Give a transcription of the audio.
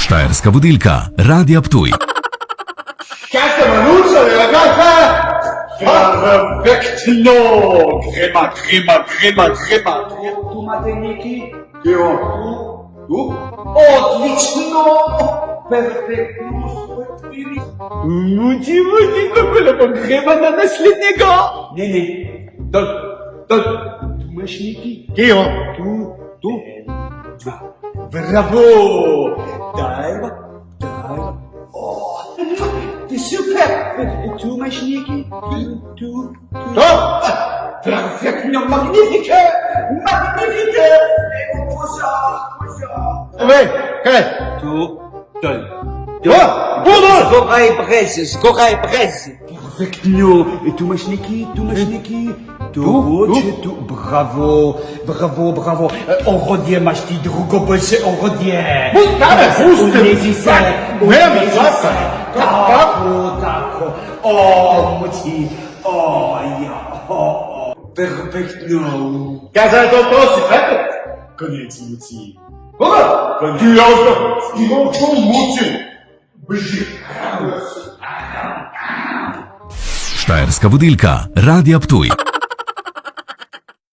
Štajerska budilka, Radia Ptuj. Čakaj, Manuca, perfektno! Grema. Tu imate neki? Evo. Tu? Odlično! Perfektno, spojili. Muči, kako lepo grema na naslednjega! Ne, dol. Tu imaš neki? Evo. Tu? Bravo! Daj. Ti super! Tu imaš neki? Tu. To? Perfektno, magnifike! Vej, kaj? Tu, dol. Zgoraj brez. Perfektno. Tu imaš neki? Tu. Bravo. Orodje imaš ti, drugo boljše orodje. Unezi se. Tako. Muci. Ja. Perfektno. Kaj za to si fete? Konec, Muci. Koga? Ti javno. Ti muci. Beži. Štajerska budilka, Radia Ptuj.